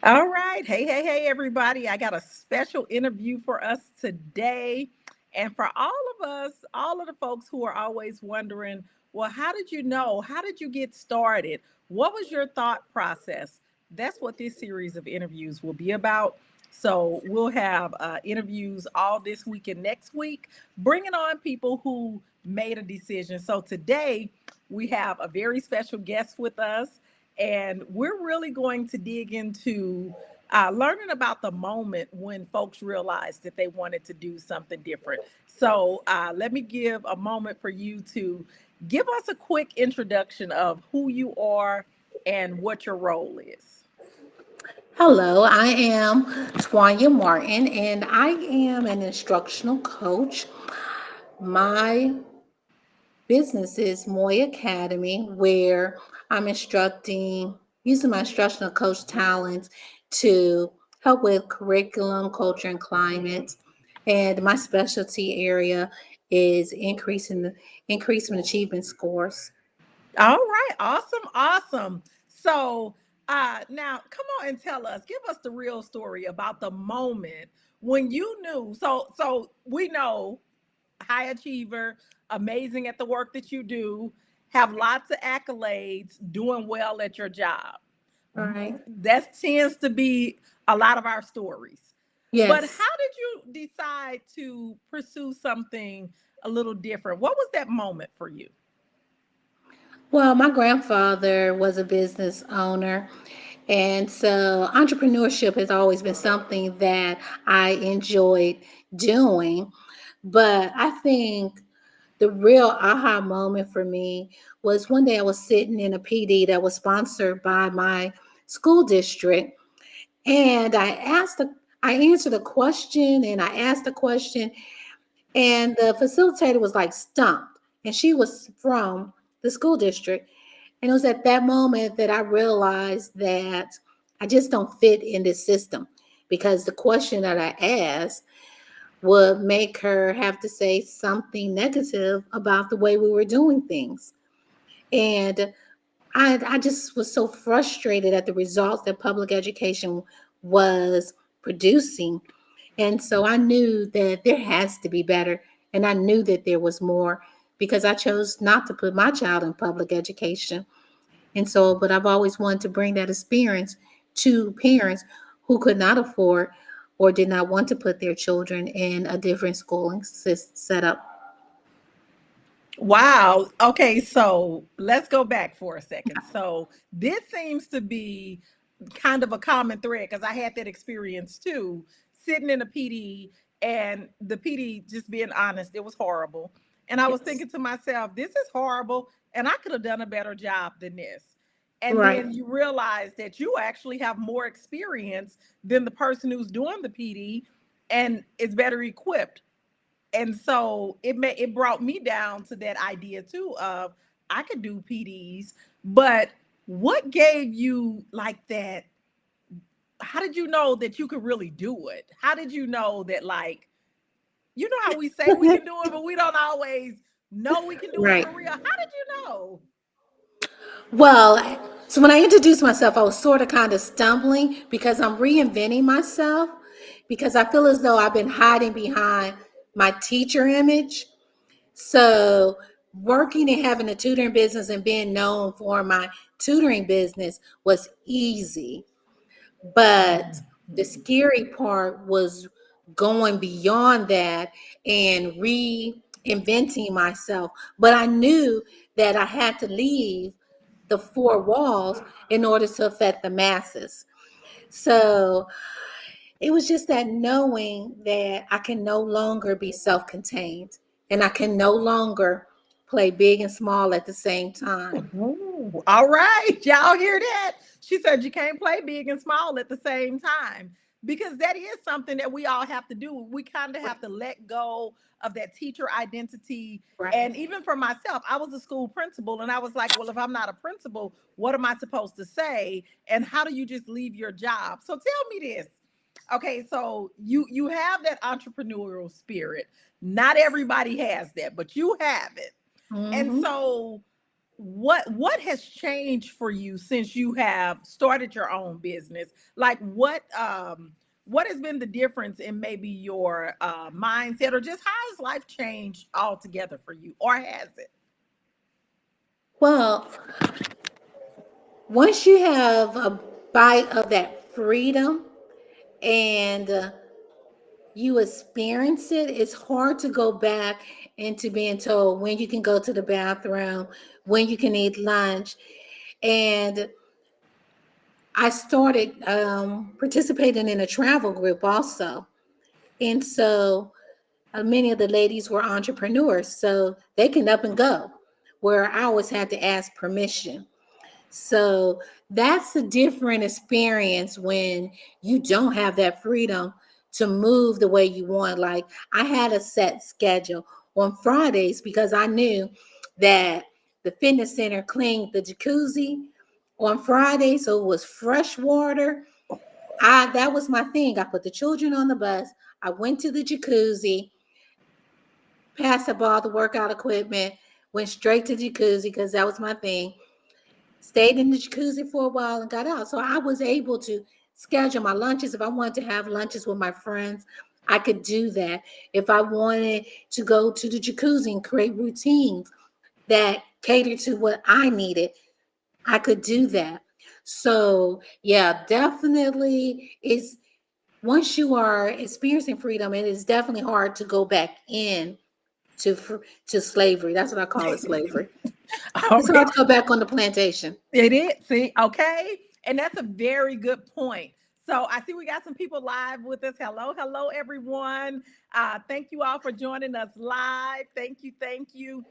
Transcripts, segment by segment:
All right. Hey, everybody. I got a special interview for us today. And for all of us, all of the folks who are always wondering, well, how did you know? How did you get started? What was your thought process? That's what this series of interviews will be about. So we'll have interviews all this week and next week, bringing on people who made a decision. So today we have a very special guest with us, and we're really going to dig into learning about the moment when folks realized that they wanted to do something different. So let me give a moment for you to give us a quick introduction of who you are and what your role is. Hello, I am Tawnya Martin and I am an instructional coach. My business is Moy Academy, where I'm using my instructional coach talents to help with curriculum, culture, and climate. And my specialty area is increasing achievement scores. All right, awesome. So now come on and tell us, give us the real story about the moment when you knew. So we know high achiever, amazing at the work that you do, have lots of accolades, doing well at your job. All right. That tends to be a lot of our stories. But how Yes. did you decide to pursue something a little different? What was that moment for you? Well, my grandfather was a business owner, and so entrepreneurship has always been something that I enjoyed doing. But I think the real aha moment for me was one day I was sitting in a PD that was sponsored by my school district, and I answered a question, and I asked a question, and the facilitator was like stumped, and she was from the school district. And it was at that moment that I realized that I just don't fit in this system because the question that I asked would make her have to say something negative about the way we were doing things. And I just was so frustrated at the results that public education was producing. And so I knew that there has to be better. And I knew that there was more because I chose not to put my child in public education. And so, but I've always wanted to bring that experience to parents who could not afford or did not want to put their children in a different schooling setup. Wow. Okay, so let's go back for a second. So this seems to be kind of a common thread because I had that experience too, sitting in a PD, and the PD, just being honest, it was horrible. And I was Yes. thinking to myself, this is horrible, and I could have done a better job than this. And Right. then you realize that you actually have more experience than the person who's doing the PD and is better equipped. And so it brought me down to that idea too of I could do PDs, but what gave you like that? How did you know that you could really do it? How did you know that, like, you know how we say we can do it, but we don't always know we can do it Right. for real? How did you know? Well, so when I introduced myself, I was sort of kind of stumbling because I'm reinventing myself because I feel as though I've been hiding behind my teacher image. So, working and having a tutoring business and being known for my tutoring business was easy. But the scary part was going beyond that and reinventing myself. But I knew that I had to leave the four walls in order to affect the masses. So it was just that knowing that I can no longer be self contained and I can no longer play big and small at the same time. Ooh, all right. Y'all hear that? She said you can't play big and small at the same time because that is something that we all have to do. We kind of have to let go of that teacher identity. Right. And even for myself, I was a school principal and I was like, well, if I'm not a principal, what am I supposed to say? And how do you just leave your job? So tell me this. Okay, so you have that entrepreneurial spirit. Not everybody has that, but you have it. And Hmm. so what has changed for you since you have started your own business? Like what has been the difference in maybe your mindset, or just how has life changed altogether for you, or has it? Well, once you have a bite of that freedom and you experience it, it's hard to go back into being told when you can go to the bathroom, when you can eat lunch. And I started participating in a travel group also. And so many of the ladies were entrepreneurs, so they can up and go, where I always had to ask permission. So that's a different experience when you don't have that freedom to move the way you want. Like I had a set schedule on Fridays because I knew that the fitness center cleaned the jacuzzi on Friday, so it was fresh water. I That was my thing. I put the children on the bus. I went to the jacuzzi, passed up all the workout equipment, went straight to the jacuzzi because that was my thing. Stayed in the jacuzzi for a while and got out. So I was able to schedule my lunches. If I wanted to have lunches with my friends, I could do that. If I wanted to go to the jacuzzi and create routines that catered to what I needed, I could do that. So yeah, definitely it's once you are experiencing freedom, it is definitely hard to go back in to slavery. That's what I call it, slavery. All It's hard right. to go back on the plantation. It is. See, okay. And that's a very good point. So I see we got some people live with us. Hello, hello, everyone. Thank you all for joining us live. Thank you, thank you.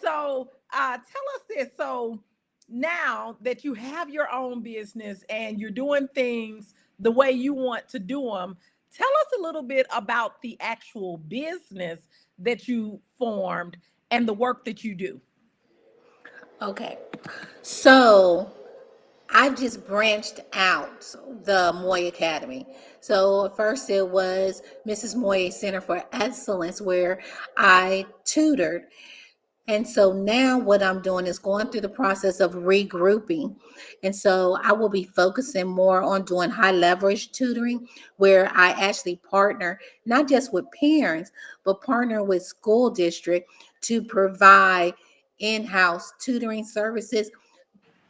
So tell us this. So now that you have your own business and you're doing things the way you want to do them, tell us a little bit about the actual business that you formed and the work that you do. Okay. So I've just branched out the Moy Academy. So at first it was Mrs. Moy Center for Excellence, where I tutored. And so now what I'm doing is going through the process of regrouping. And so I will be focusing more on doing high leverage tutoring, where I actually partner not just with parents, but partner with school district to provide in-house tutoring services.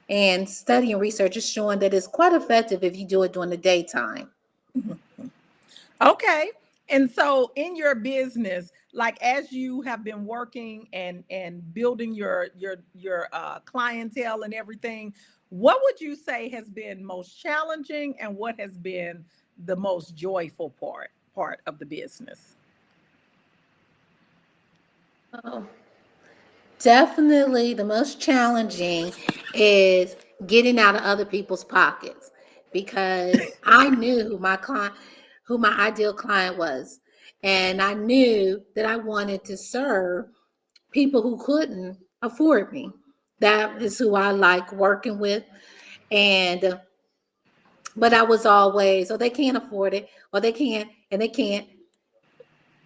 And study and research is showing that it's quite effective if you do it during the daytime. Okay. And so in your business, like as you have been working and building your clientele and everything, what would you say has been most challenging and what has been the most joyful part of the business? Oh, definitely the most challenging is getting out of other people's pockets because I knew who my ideal client was. And I knew that I wanted to serve people who couldn't afford me. That is who I like working with. And but I was always, oh, they can't afford it, or they can't, and they can't.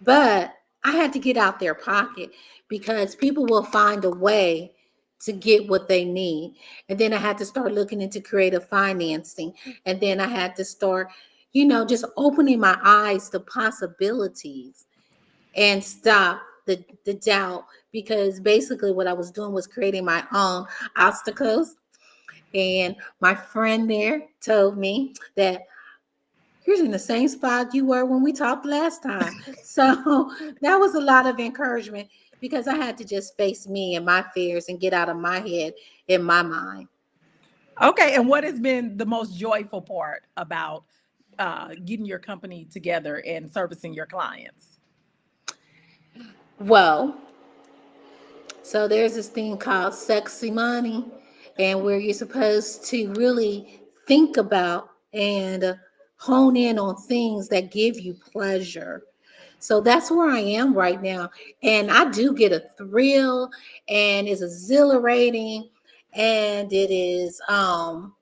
But I had to get out their pocket because people will find a way to get what they need. And then I had to start looking into creative financing. And then I had to start, just opening my eyes to possibilities and stop the doubt, because basically what I was doing was creating my own obstacles. And my friend there told me that you're in the same spot you were when we talked last time. So that was a lot of encouragement because I had to just face me and my fears and get out of my head in my mind. Okay. And what has been the most joyful part about getting your company together and servicing your clients? Well, so there's this thing called sexy money, and where you're supposed to really think about and hone in on things that give you pleasure. So that's where I am right now. And I do get a thrill, and it's exhilarating, and it is powerful.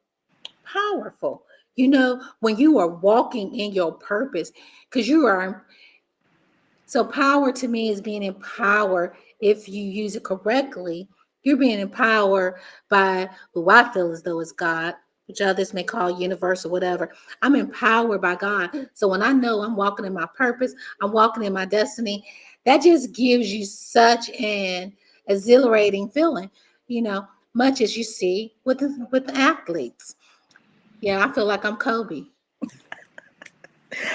When you are walking in your purpose, because you are, so power to me is being empowered if you use it correctly You're being empowered by who I feel as though is God, which others may call universe or whatever. I'm empowered by God. So when I know I'm walking in my purpose, I'm walking in my destiny, that just gives you such an exhilarating feeling, you know, much as you see with the athletes. Yeah, I feel like I'm Kobe.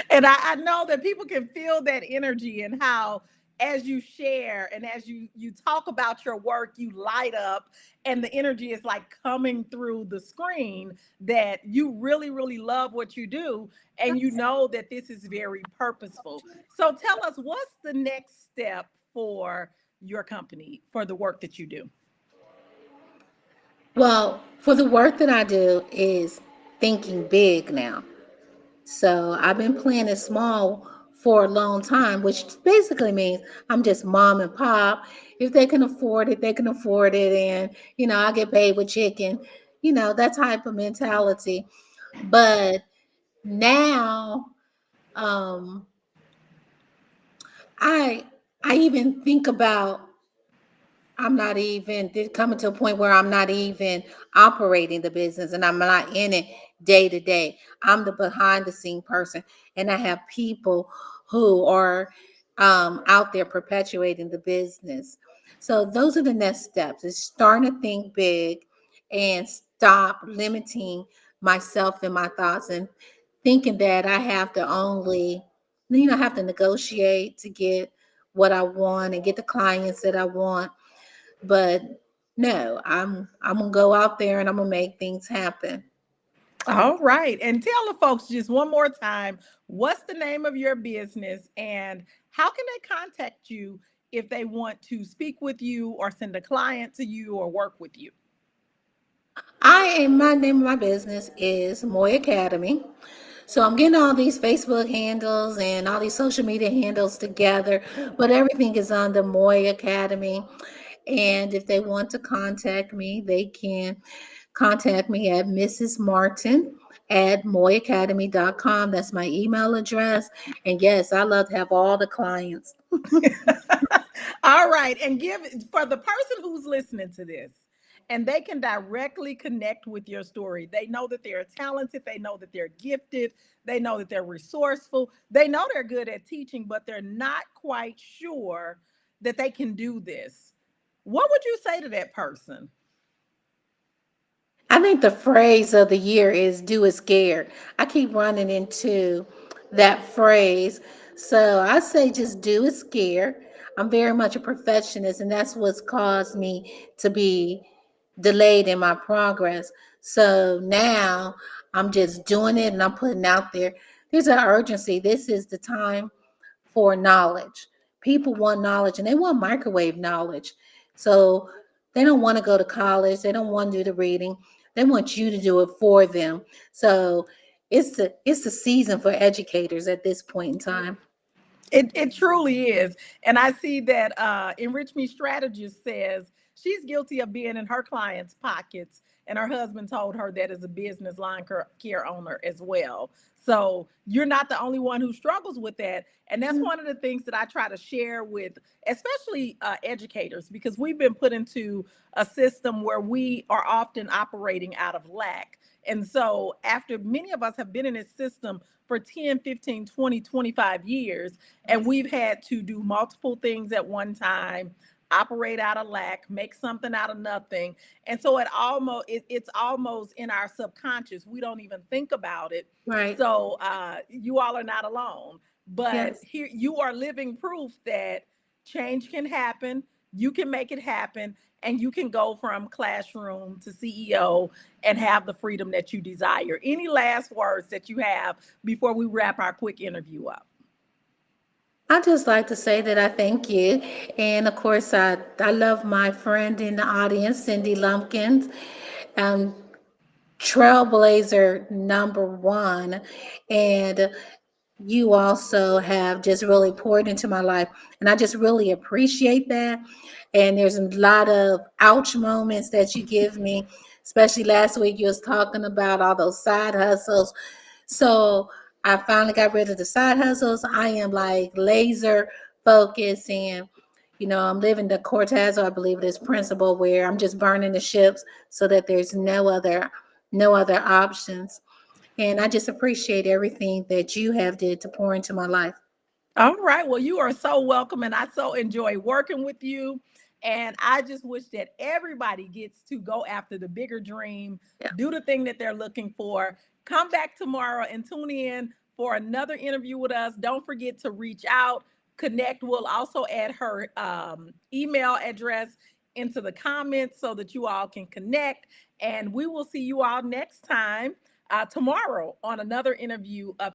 And I know that people can feel that energy and how as you share and as you talk about your work, you light up and the energy is like coming through the screen that you really, really love what you do and you know that this is very purposeful. So tell us, what's the next step for your company, for the work that you do? Well, for the work that I do is thinking big now. So I've been playing it small for a long time, which basically means I'm just mom and pop. If they can afford it, they can afford it. And, I get paid with chicken, that type of mentality. But now, um, I I even think about I'm not even coming to a point where I'm not even operating the business and I'm not in it day to day. I'm the behind the scene person, and I have people who are out there perpetuating the business. So those are the next steps: is starting to think big and stop limiting myself and my thoughts and thinking that I have to only, have to negotiate to get what I want and get the clients that I want, but no, I'm gonna go out there and I'm gonna make things happen. All right. And tell the folks just one more time, what's the name of your business and how can they contact you if they want to speak with you or send a client to you or work with you? My name of my business is Moy Academy. So I'm getting all these Facebook handles and all these social media handles together, but everything is under Moy Academy. And if they want to contact me, they can contact me at Mrs. Martin at moyacademy.com. That's my email address. And yes, I love to have all the clients. All right. And give for the person who's listening to this and they can directly connect with your story. They know that they're talented, they know that they're gifted, they know that they're resourceful, they know they're good at teaching, but they're not quite sure that they can do this. What would you say to that person? I think the phrase of the year is do it scared. I keep running into that phrase. So I say just do it scared. I'm very much a perfectionist, and that's what's caused me to be delayed in my progress. So now I'm just doing it and I'm putting out there. There's an urgency. This is the time for knowledge. People want knowledge and they want microwave knowledge. So they don't want to go to college. They don't want to do the reading. They want you to do it for them. So it's the season for educators at this point in time. It truly is. And I see that Enrich Me Strategist says she's guilty of being in her clients' pockets. And her husband told her that as a business line care owner as well. So you're not the only one who struggles with that. And that's one of the things that I try to share with, especially educators, because we've been put into a system where we are often operating out of lack. And so after many of us have been in this system for 10, 15, 20, 25 years, and we've had to do multiple things at one time, operate out of lack, make something out of nothing. And so it's almost in our subconscious. We don't even think about it. Right. So you all are not alone. But Yes. here you are living proof that change can happen. You can make it happen. And you can go from classroom to CEO and have the freedom that you desire. Any last words that you have before we wrap our quick interview up? I just like to say that I thank you. And of course, I love my friend in the audience, Cindy Lumpkins, um, trailblazer number one. And you also have just really poured into my life. And I just really appreciate that. And there's a lot of ouch moments that you give me, especially last week you was talking about all those side hustles. So I finally got rid of the side hustles. I am like laser focused and I'm living the Cortez, I believe it is, principle, where I'm just burning the ships so that there's no other options. And I just appreciate everything that you have did to pour into my life. All right. Well, you are so welcome, and I so enjoy working with you. And I just wish that everybody gets to go after the bigger dream, Yeah. do the thing that they're looking for. Come back tomorrow and tune in for another interview with us. Don't forget to reach out, connect. We'll also add her email address into the comments so that you all can connect. And we will see you all next time tomorrow on another interview of